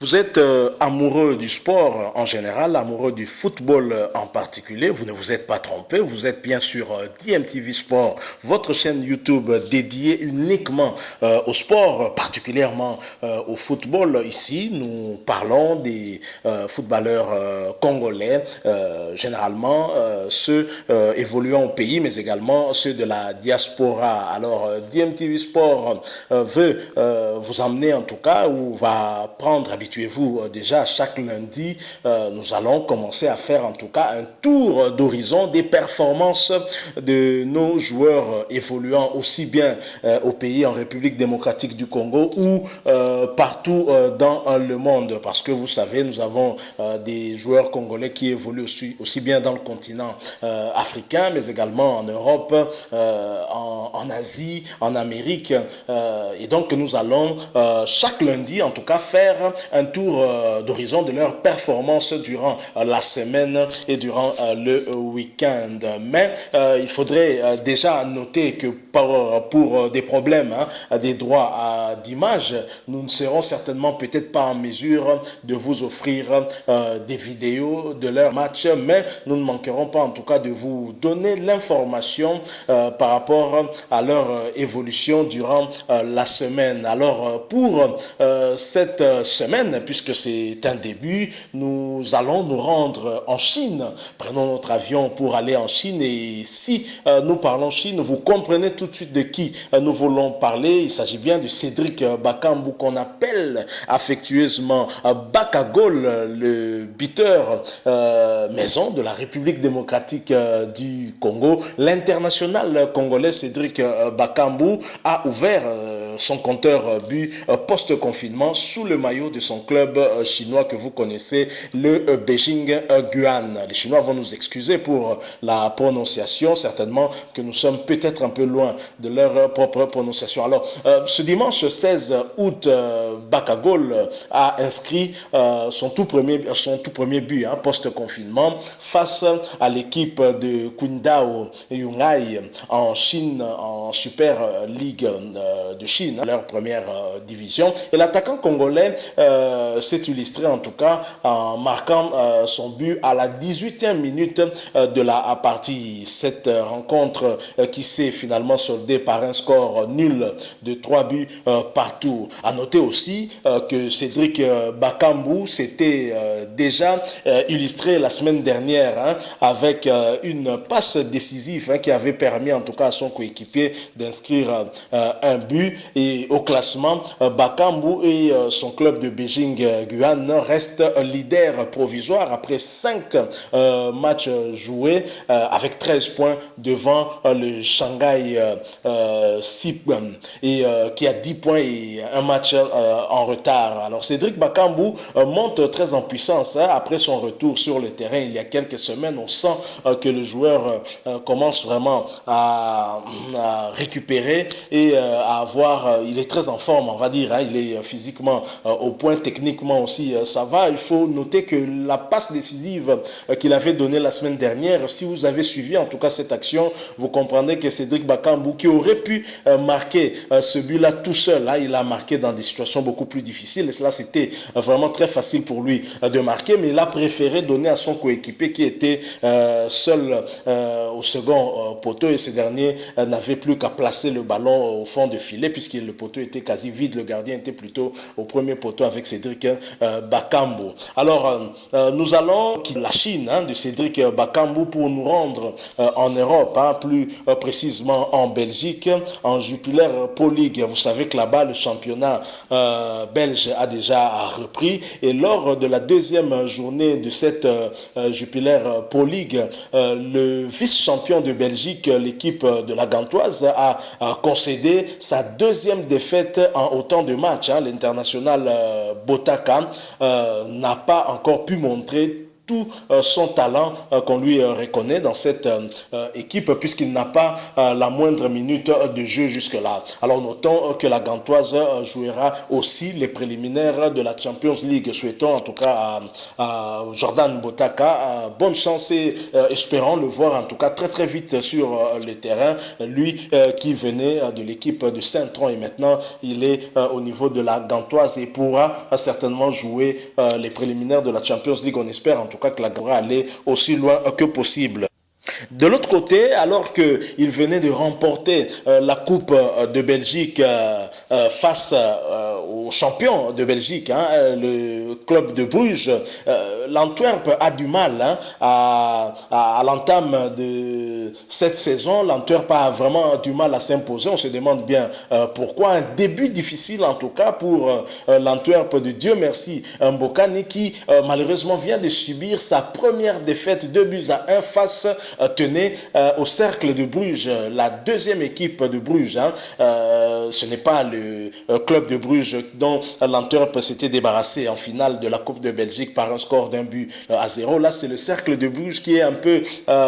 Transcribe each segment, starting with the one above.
Vous êtes amoureux du sport en général, amoureux du football en particulier. Vous ne vous êtes pas trompé. Vous êtes bien sûr DMTV Sport, votre chaîne YouTube dédiée uniquement au sport, particulièrement au football. Ici, nous parlons des footballeurs congolais, généralement ceux évoluant au pays, mais également ceux de la diaspora. Alors, DMTV Sport veut vous emmener en tout cas, ou va prendre, habituez-vous déjà, chaque lundi, nous allons commencer à faire en tout cas un tour d'horizon des performances de nos joueurs évoluant aussi bien au pays, en République démocratique du Congo ou partout dans le monde. Parce que vous savez, nous avons des joueurs congolais qui évoluent aussi bien dans le continent africain, mais également en Europe, en Asie, en Amérique. Et donc nous allons chaque lundi, en tout cas, faire un tour d'horizon de leurs performances durant la semaine et durant le week-end. Mais il faudrait déjà noter que pour des problèmes des droits d'image, nous ne serons certainement peut-être pas en mesure de vous offrir des vidéos de leurs matchs, mais nous ne manquerons pas en tout cas de vous donner l'information par rapport à leur évolution durant la semaine. Alors pour cette semaine, puisque c'est un début, nous allons nous rendre en Chine. Prenons notre avion pour aller en Chine, et si nous parlons Chine, vous comprenez tout de suite de qui nous voulons parler. Il s'agit bien de Cédric Bakambu, qu'on appelle affectueusement Bakagol, le buteur maison de la République démocratique du Congo. L'international congolais Cédric Bakambu a ouvert son compteur but post-confinement sous le maillot de son club chinois que vous connaissez, le Beijing Guan. Les Chinois vont nous excuser pour la prononciation, certainement que nous sommes peut-être un peu loin de leur propre prononciation. Alors, ce dimanche 16 août, Bakagol a inscrit son tout premier but post-confinement face à l'équipe de Qingdao Yunghai en Chine, en Super League de Chine, leur première division. Et l'attaquant congolais s'est illustré en tout cas en marquant son but à la 18e minute de la partie. Cette rencontre qui s'est finalement soldée par un score nul de 3 buts partout. À noter aussi que Cédric Bakambu s'était déjà illustré la semaine dernière avec une passe décisive qui avait permis en tout cas à son coéquipier d'inscrire un but. Et au classement, Bakambu et son club de Beijing Guan restent leader provisoire après 5 matchs joués avec 13 points devant le Shanghai SIP et qui a 10 points et un match en retard. Alors Cédric Bakambu monte très en puissance après son retour sur le terrain il y a quelques semaines. On sent que le joueur commence vraiment à récupérer et à avoir, il est très en forme, on va dire, il est physiquement au point, techniquement aussi ça va. Il faut noter que la passe décisive qu'il avait donnée la semaine dernière, si vous avez suivi en tout cas cette action, vous comprendrez que Cédric Bakambu, qui aurait pu marquer ce but-là tout seul, il a marqué dans des situations beaucoup plus difficiles, et cela c'était vraiment très facile pour lui de marquer, mais il a préféré donner à son coéquipier qui était seul au second poteau, et ce dernier n'avait plus qu'à placer le ballon au fond de filet puisque le poteau était quasi vide, le gardien était plutôt au premier poteau avec Cédric Bakambu. Alors nous allons quitter la Chine de Cédric Bakambu pour nous rendre en Europe, plus précisément en Belgique, en Jupiler Pro League. Vous savez que là-bas le championnat belge a déjà repris, et lors de la deuxième journée de cette Jupiler Pro League, le vice-champion de Belgique, l'équipe de la Gantoise, a concédé sa deuxième défaite en autant de matchs. L'international Botaka n'a pas encore pu montrer tout son talent qu'on lui reconnaît dans cette équipe, puisqu'il n'a pas la moindre minute de jeu jusque-là. Alors notons que la Gantoise jouera aussi les préliminaires de la Champions League. Souhaitons en tout cas à Jordan Botaka bonne chance et espérons le voir en tout cas très très vite sur le terrain. Lui qui venait de l'équipe de Saint-Tron et maintenant il est au niveau de la Gantoise et pourra certainement jouer les préliminaires de la Champions League. On espère en tout cas que la pourra aller aussi loin que possible. De l'autre côté, alors qu'il venait de remporter la Coupe de Belgique face au champion de Belgique, le club de Bruges, l'Antwerp a du mal à l'entame de cette saison. L'Antwerp a vraiment du mal à s'imposer. On se demande bien pourquoi. Un début difficile en tout cas pour l'Antwerp de Dieu merci Mbokani qui malheureusement vient de subir sa première défaite 2-1 face tenait au Cercle de Bruges, la deuxième équipe de Bruges. Ce n'est pas le club de Bruges dont l'Antwerp s'était débarrassé en finale de la Coupe de Belgique par un score d'1-0. Là, c'est le Cercle de Bruges qui est un peu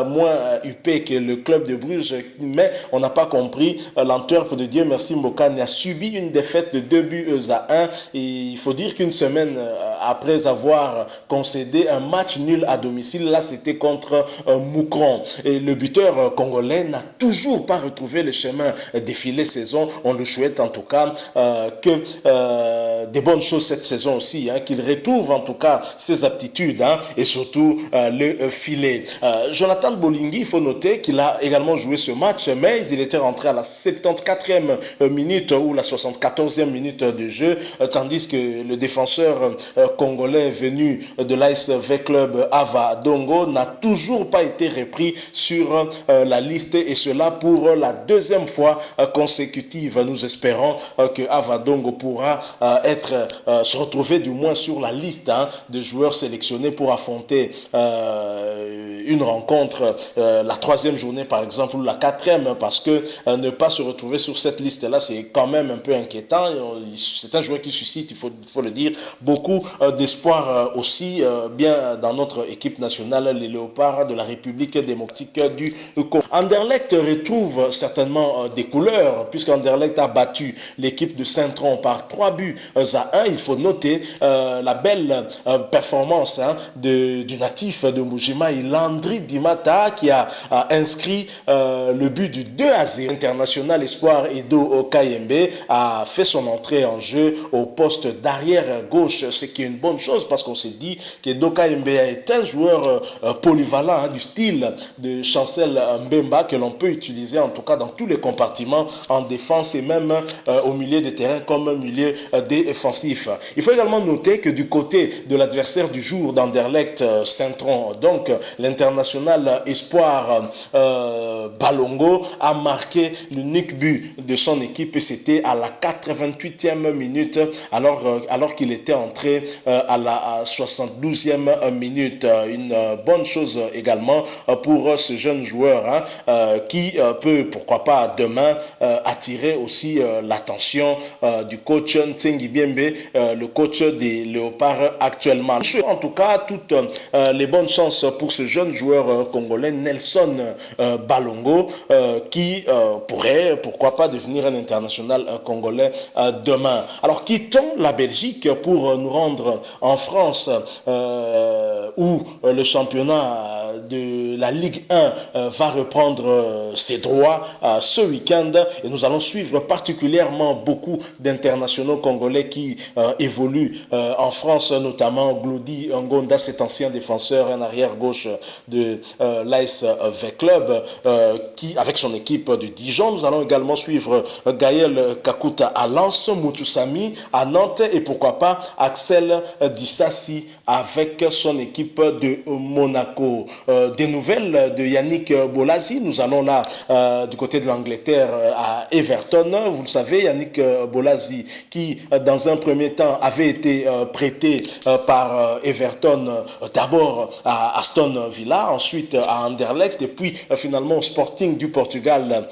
moins huppé que le club de Bruges, mais on n'a pas compris. L'Antwerp de Dieu merci Mbokani a subi une défaite de 2-1 et il faut dire qu'une semaine après avoir concédé un match nul à domicile, là c'était contre Moukron. Et le buteur congolais n'a toujours pas retrouvé le chemin défilé saison. On le souhaite en tout cas que des bonnes choses cette saison aussi, qu'il retrouve en tout cas ses aptitudes et surtout le filet. Jonathan Bolingui, il faut noter qu'il a également joué ce match, mais il était rentré à la 74e minute ou la 74e minute de jeu, tandis que le défenseur congolais venu de l'ASV Club Ava Dongo n'a toujours pas été repris sur la liste et cela pour la deuxième fois consécutive. Nous espérons que Ava Dongo pourra se retrouver du moins sur la liste de joueurs sélectionnés pour affronter une rencontre, la troisième journée par exemple ou la quatrième, parce que ne pas se retrouver sur cette liste-là, c'est quand même un peu inquiétant. C'est un joueur qui suscite, il faut le dire, beaucoup d'espoir aussi bien dans notre équipe nationale, les Léopards de la République démocratique du Congo. Anderlecht retrouve certainement des couleurs puisque Anderlecht a battu l'équipe de Saint-Tron par 3-1. Il faut noter la belle performance du natif de Mujima, Landry Dimata, qui a inscrit le but du 2-0. International espoir Edo Kayembe a fait son entrée en jeu au poste d'arrière gauche, ce qui est une bonne chose parce qu'on s'est dit qu'Edo Kayembe est un joueur polyvalent du style de Chancel Mbemba que l'on peut utiliser en tout cas dans tous les compartiments en défense et même au milieu de terrain comme milieu défensif. Il faut également noter que du côté de l'adversaire du jour d'Anderlecht Saint-Tron, donc l'international espoir Balongo a marqué l'unique but de son équipe et c'était à la 88e minute alors qu'il était entré à la 72e minute. Une bonne chose également pour ce jeune joueur qui peut pourquoi pas demain attirer aussi l'attention du coach Ntsengi Biembe, le coach des Léopards actuellement. En tout cas, toutes les bonnes chances pour ce jeune joueur congolais Nelson Balongo qui pourrait pourquoi pas devenir un international congolais demain. Alors quittons la Belgique pour nous rendre en France où le championnat de la Ligue 1 va reprendre ses droits ce week-end et nous allons suivre particulièrement beaucoup d'internationaux congolais qui évoluent en France, notamment Glody Ngonda, cet ancien défenseur, un arrière-gauche de l'ASV Club qui, avec son équipe de Dijon. Nous allons également suivre Gaël Kakuta à Lens, Moutousami à Nantes et pourquoi pas Axel Dissassi avec son équipe de Monaco. des nouvelles de Yannick Bolasie. Nous allons là du côté de l'Angleterre à Everton. Vous le savez, Yannick Bolasie qui dans un premier temps avait été prêté par Everton d'abord à Aston Villa, ensuite à Anderlecht et puis finalement au Sporting du Portugal.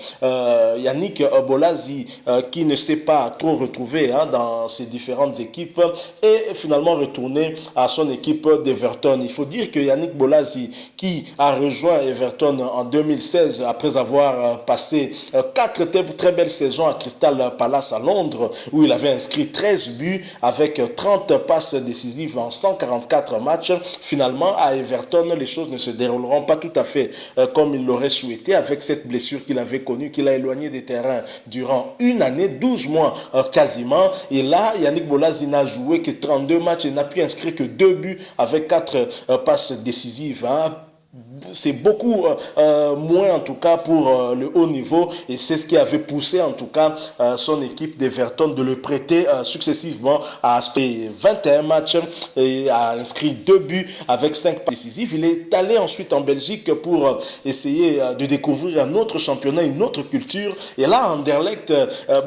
Yannick Bolasie qui ne s'est pas trop retrouvé dans ses différentes équipes et finalement retourné à son équipe d'Everton. Il faut dire que Yannick Bolasie qui a rejoint Everton en 2016 après avoir passé 4 très belles saisons à Crystal Palace à Londres où il avait inscrit 13 buts avec 30 passes décisives en 144 matchs. Finalement à Everton les choses ne se dérouleront pas tout à fait comme il l'aurait souhaité avec cette blessure qu'il avait connue, qu'il a éloigné des terrains durant une année, 12 mois quasiment. Et là, Yannick Bolasie n'a joué que 32 matchs et n'a pu inscrire que 2 buts avec 4 passes décisives. C'est beaucoup moins en tout cas pour le haut niveau et c'est ce qui avait poussé en tout cas son équipe d'Everton de le prêter successivement à 21 matchs et a inscrit 2 buts avec 5 décisives. Il est allé ensuite en Belgique pour essayer de découvrir un autre championnat, une autre culture et là Anderlecht,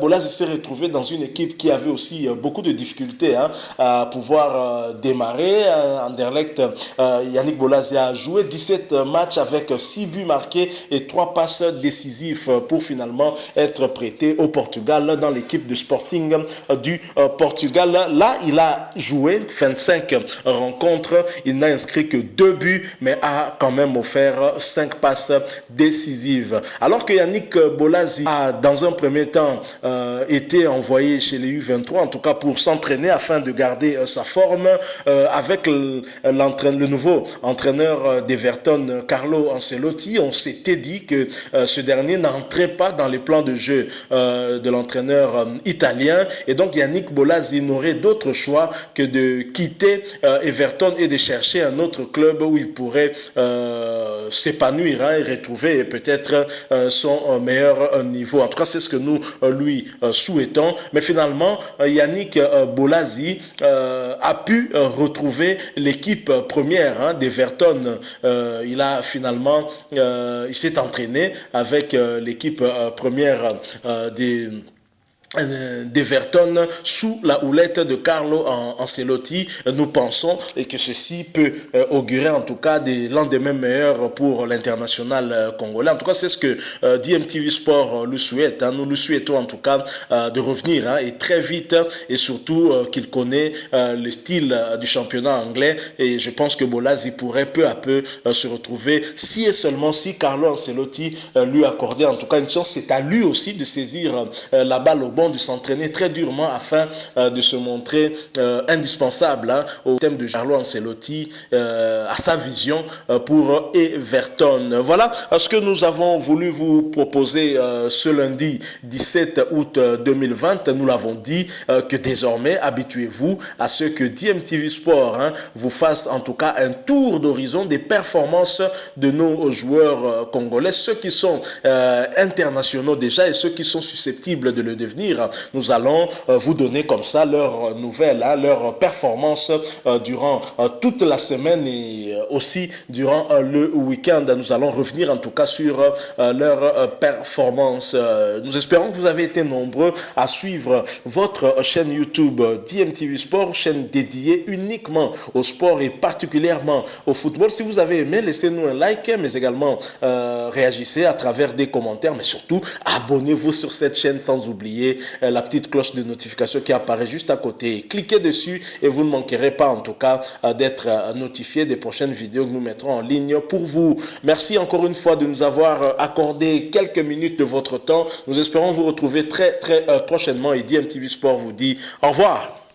Bolasie s'est retrouvé dans une équipe qui avait aussi beaucoup de difficultés à pouvoir démarrer. Anderlecht, Yannick Bolasie a joué 17 matchs avec 6 buts marqués et 3 passes décisives pour finalement être prêté au Portugal dans l'équipe de Sporting du Portugal. Là, il a joué 25 rencontres, il n'a inscrit que 2 buts mais a quand même offert 5 passes décisives. Alors que Yannick Bolasie a dans un premier temps été envoyé chez les U23, en tout cas pour s'entraîner afin de garder sa forme avec le nouveau entraîneur d'Everton, Carlo Ancelotti. On s'était dit que ce dernier n'entrait pas dans les plans de jeu de l'entraîneur italien et donc Yannick Bolasie n'aurait d'autre choix que de quitter Everton et de chercher un autre club où il pourrait s'épanouir et retrouver peut-être son meilleur niveau. En tout cas, c'est ce que nous lui souhaitons. Mais finalement, Yannick Bolasie a pu retrouver l'équipe première d'Everton. Il a finalement, il s'est entraîné avec l'équipe première d'Everton sous la houlette de Carlo Ancelotti. Nous pensons que ceci peut augurer en tout cas des lendemains meilleurs pour l'international congolais. En tout cas, c'est ce que DMTV Sport lui souhaite. Nous lui souhaitons en tout cas de revenir et très vite et surtout qu'il connaît le style du championnat anglais et je pense que Bolasie pourrait peu à peu se retrouver si et seulement si Carlo Ancelotti lui accordait en tout cas une chance. C'est à lui aussi de saisir la balle au de s'entraîner très durement afin de se montrer indispensable au thème de Carlo Ancelotti, à sa vision pour Everton. Voilà ce que nous avons voulu vous proposer ce lundi 17 août 2020. Nous l'avons dit que désormais, habituez-vous à ce que DMTV Sport vous fasse en tout cas un tour d'horizon des performances de nos joueurs congolais, ceux qui sont internationaux déjà et ceux qui sont susceptibles de le devenir. Nous allons vous donner comme ça leurs nouvelles, leurs performances durant toute la semaine et aussi durant le week-end. Nous allons revenir en tout cas sur leurs performances. Nous espérons que vous avez été nombreux à suivre votre chaîne YouTube DMTV Sport, chaîne dédiée uniquement au sport et particulièrement au football. Si vous avez aimé, laissez-nous un like, mais également réagissez à travers des commentaires, mais surtout abonnez-vous sur cette chaîne sans oublier la petite cloche de notification qui apparaît juste à côté. Cliquez dessus et vous ne manquerez pas en tout cas d'être notifié des prochaines vidéos que nous mettrons en ligne pour vous. Merci encore une fois de nous avoir accordé quelques minutes de votre temps. Nous espérons vous retrouver très prochainement et DMTV Sport vous dit au revoir.